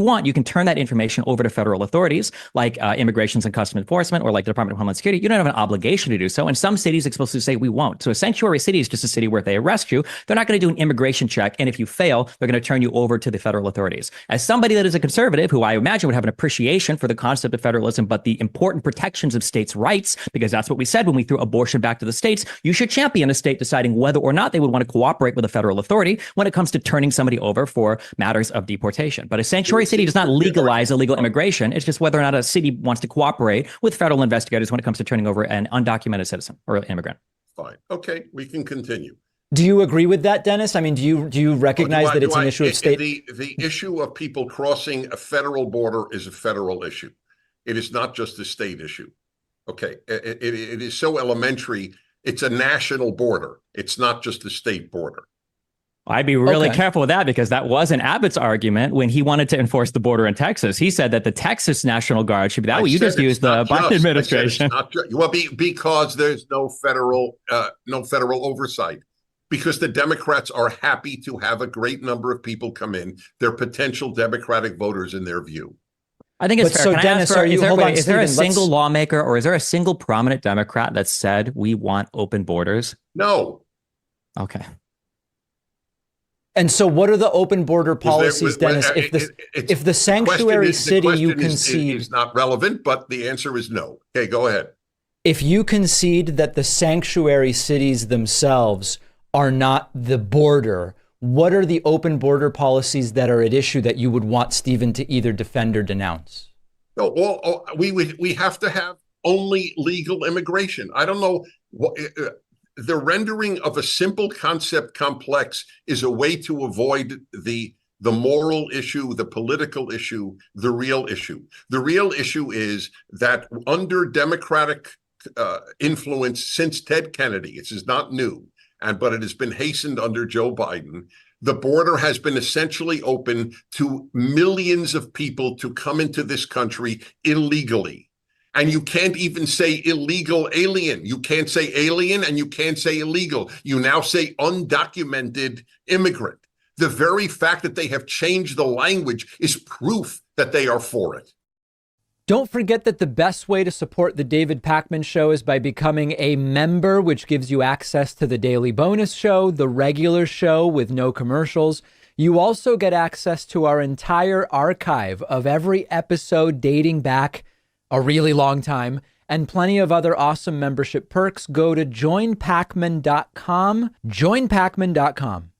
want, you can turn that information over to federal authorities like Immigrations and Customs Enforcement or like the Department of Homeland Security. You don't have an obligation to do so. And some cities explicitly say we won't. So a sanctuary city is just a city where if they arrest you, they're not going to do an immigration check. And if you fail, they're going to turn you over to the federal authorities. As somebody that is a conservative, who I imagine would have an appreciation for the concept of federalism, but the important protections of states' rights, because that's what we said when we threw abortion back to the states, you should champion a state deciding whether or not they would want to cooperate with a federal authority when it comes to turning somebody over for matters of deportation. But a sanctuary city does not legalize illegal immigration. It's just whether or not a city wants to cooperate with federal investigators when it comes to turning over an undocumented citizen or immigrant. Fine. Okay, we can continue. Do you agree with that, Dennis? I mean, do you recognize that it's an issue of state? The issue of people crossing a federal border is a federal issue. It is not just a state issue. Okay, it is so elementary. It's a national border. It's not just a state border. I'd be really careful with that, because that wasn't Abbott's argument when he wanted to enforce the border in Texas. He said that the Texas National Guard should be that way. You just used the Biden administration. Well, because there's no federal oversight. Because the Democrats are happy to have a great number of people come in. They're potential Democratic voters in their view. I think it's fair. So, Dennis, is there a single lawmaker or is there a single prominent Democrat that said we want open borders? No. Okay. And so what are the open border policies, Dennis? If the sanctuary city you concede is not relevant, but the answer is no. Okay, go ahead. If you concede that the sanctuary cities themselves are not the border, what are the open border policies that are at issue that you would want Stephen to either defend or denounce? No, well, we have to have only legal immigration. I don't know what. The rendering of a simple concept complex is a way to avoid the moral issue, the political issue, the real issue. The real issue is that under Democratic influence since Ted Kennedy, this is not new, but it has been hastened under Joe Biden, the border has been essentially open to millions of people to come into this country illegally. And you can't even say illegal alien. You can't say alien and you can't say illegal. You now say undocumented immigrant. The very fact that they have changed the language is proof that they are for it. Don't forget that the best way to support the David Pakman Show is by becoming a member, which gives you access to the daily bonus show, the regular show with no commercials. You also get access to our entire archive of every episode dating back a really long time, and plenty of other awesome membership perks. Go to joinpakman.com, joinpakman.com.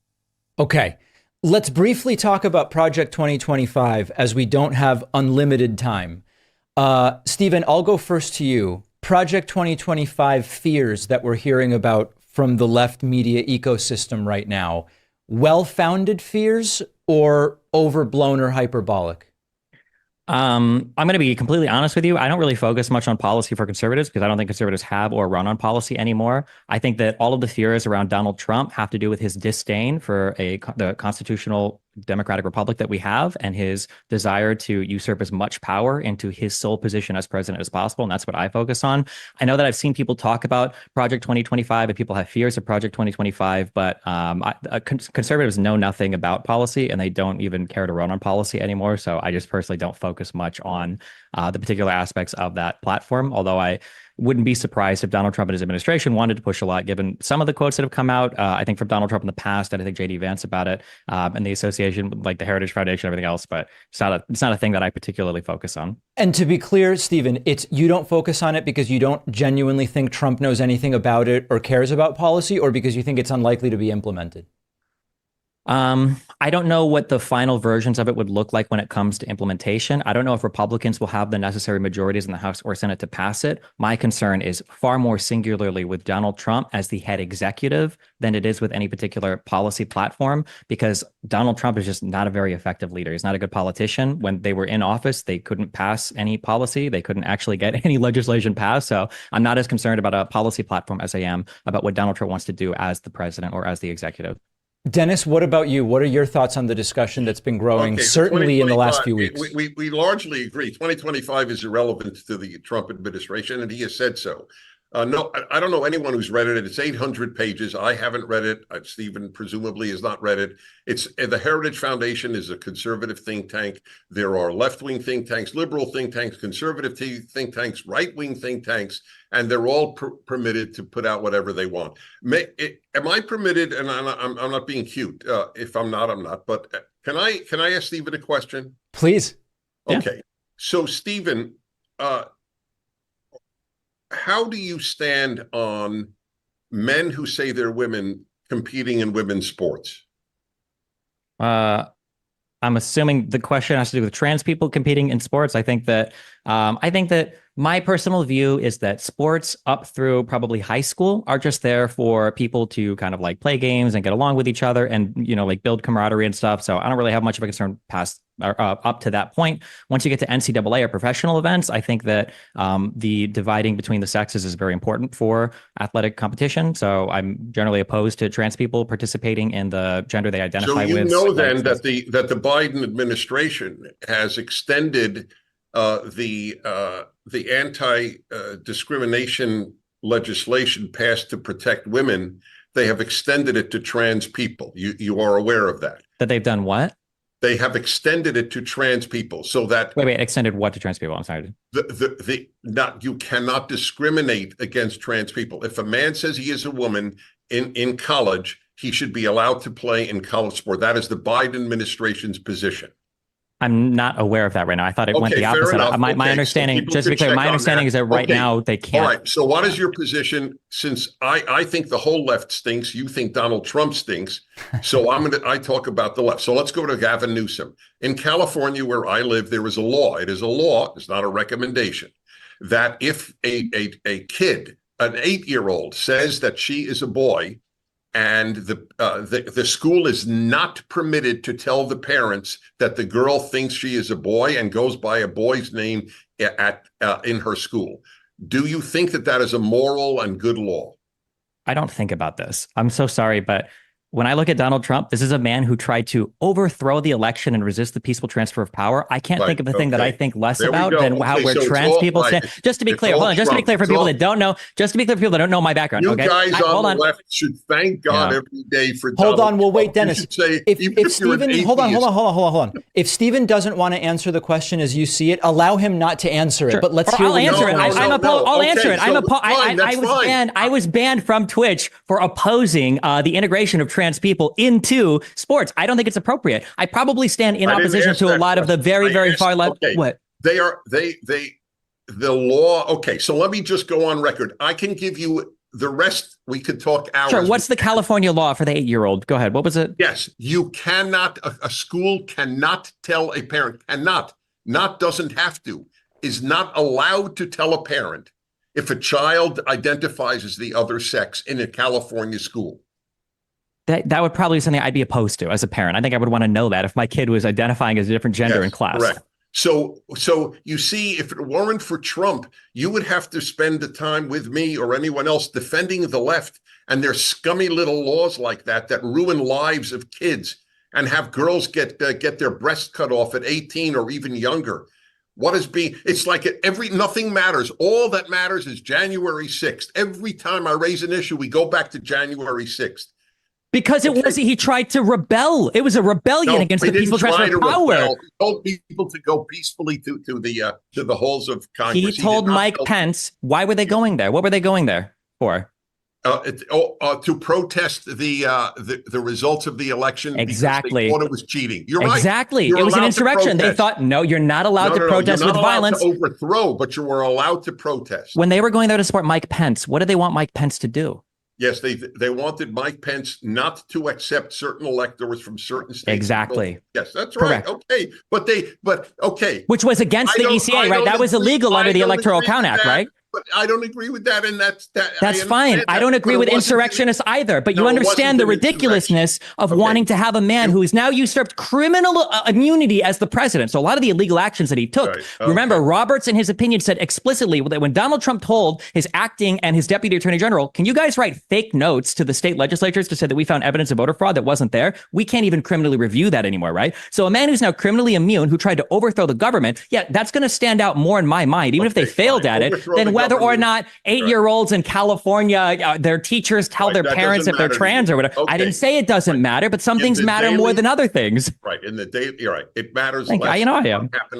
Okay, let's briefly talk about Project 2025 as we don't have unlimited time. Stephen, I'll go first to you. Project 2025 fears that we're hearing about from the left media ecosystem right now, well-founded fears or overblown or hyperbolic? I'm going to be completely honest with you. I don't really focus much on policy for conservatives because I don't think conservatives have or run on policy anymore. I think that all of the fears around Donald Trump have to do with his disdain for the constitutional democratic republic that we have and his desire to usurp as much power into his sole position as president as possible. And that's what I focus on. I know that I've seen people talk about Project 2025 and people have fears of Project 2025, but conservatives know nothing about policy and they don't even care to run on policy anymore. So I just personally don't focus much on the particular aspects of that platform, although I wouldn't be surprised if Donald Trump and his administration wanted to push a lot, given some of the quotes that have come out, I think from Donald Trump in the past, and I think J.D. Vance about it, and the association with like the Heritage Foundation and everything else, but it's not a thing that I particularly focus on. And to be clear, Stephen, you don't focus on it because you don't genuinely think Trump knows anything about it or cares about policy, or because you think it's unlikely to be implemented? I don't know what the final versions of it would look like when it comes to implementation. I don't know if Republicans will have the necessary majorities in the House or Senate to pass it. My concern is far more singularly with Donald Trump as the head executive than it is with any particular policy platform, because Donald Trump is just not a very effective leader. He's not a good politician. When they were in office, they couldn't pass any policy. They couldn't actually get any legislation passed. So I'm not as concerned about a policy platform as I am about what Donald Trump wants to do as the president or as the executive. Dennis, what about you? What are your thoughts on the discussion that's been growing, certainly in the last few weeks? We largely agree. 2025 is irrelevant to the Trump administration, and he has said so. No, I don't know anyone who's read it. It's 800 pages. I haven't read it. Stephen presumably has not read it. It's the Heritage Foundation is a conservative think tank. There are left-wing think tanks, liberal think tanks, conservative think tanks, right-wing think tanks, and they're all permitted to put out whatever they want. Am I permitted? And I'm not being cute. If I'm not, I'm not. But can I ask Stephen a question? Please. Okay. Yeah. So Stephen, how do you stand on men who say they're women competing in women's sports? I'm assuming the question has to do with trans people competing in sports. I think that my personal view is that sports up through probably high school are just there for people to kind of like play games and get along with each other and, you know, like build camaraderie and stuff. So I don't really have much of a concern past or up to that point. Once you get to NCAA or professional events, I think that the dividing between the sexes is very important for athletic competition. So I'm generally opposed to trans people participating in the gender they identify with. So you know then that the Biden administration has extended the anti-discrimination legislation passed to protect women. They have extended it to trans people. You are aware of that? That they've done what? They have extended it to trans people so that extended what to trans people? I'm sorry. You cannot discriminate against trans people. If a man says he is a woman in college, he should be allowed to play in college sport. That is the Biden administration's position. I'm not aware of that right now. I thought it went the opposite. My understanding, just to be clear, my understanding is that right now they can't. All right. So what is your position? Since I think the whole left stinks, you think Donald Trump stinks. So I talk about the left. So let's go to Gavin Newsom. In California, where I live, there is a law. It is a law. It's not a recommendation. That if a kid, an 8-year-old, says that she is a boy, and the school is not permitted to tell the parents that the girl thinks she is a boy and goes by a boy's name in her school. Do you think that is a moral and good law? I don't think about this. I'm so sorry, but when I look at Donald Trump, this is a man who tried to overthrow the election and resist the peaceful transfer of power. I can't think of a thing that I think less about than where trans people stand. Just to be clear, hold on. Just to be clear for people that don't know, my background. You guys on the left should thank God every day for Hold on. Well, wait, Dennis. If Stephen, hold on. If Stephen doesn't want to answer the question as you see it, allow him not to answer it. But let's hear. I'll answer it. I'll answer it. I was banned from Twitch for opposing the integration of trans people into sports. I don't think it's appropriate. I probably stand in opposition to a lot of the very, very far left. Okay. What? The law. Okay. So let me just go on record. I can give you the rest. We could talk hours. Sure. What's the California law for the 8-year-old? Go ahead. What was it? Yes. You cannot, a school cannot tell a parent, doesn't have to, is not allowed to tell a parent if a child identifies as the other sex in a California school. That would probably be something I'd be opposed to as a parent. I think I would want to know that if my kid was identifying as a different gender in class. Correct. So you see, if it weren't for Trump, you would have to spend the time with me or anyone else defending the left and their scummy little laws like that ruin lives of kids and have girls get their breasts cut off at 18 or even younger. It's like nothing matters. All that matters is January 6th. Every time I raise an issue, we go back to January 6th. Because he tried to rebel. It was a rebellion against the peaceful transfer of power. He told people to go peacefully to the halls of Congress. He told Mike Pence. Why were they going there? What were they going there for? To protest the results of the election. Exactly. They thought it was cheating. You're right. Exactly. It was an insurrection. They thought, no, you're not allowed to protest with violence. You're not allowed to overthrow, but you were allowed to protest. When they were going there to support Mike Pence, what did they want Mike Pence to do? Yes, they wanted Mike Pence not to accept certain electors from certain states. Exactly. Yes, that's right. Correct. Okay, but okay. Which was against the ECA, right? That was illegal under the Electoral Count Act, right? But I don't agree with that, and that's fine. I don't agree with insurrectionists either, but you understand the ridiculousness of wanting to have a man who is now usurped criminal immunity as the president. So a lot of the illegal actions that he took. Right. Okay. Remember, Roberts, in his opinion, said explicitly that when Donald Trump told his acting and his deputy attorney general, can you guys write fake notes to the state legislatures to say that we found evidence of voter fraud that wasn't there? We can't even criminally review that anymore, right? So a man who's now criminally immune, who tried to overthrow the government, that's going to stand out more in my mind. Even if they failed at it, then whether or government- not 8-year-olds in California, their teachers tell Right, their that parents doesn't if they're matter to trans you. or whatever. I Okay. didn't say it doesn't matter, but some In things the matter more daily- than other things. Right. In the day, you're right. It matters Thank you. less You know I what am. happened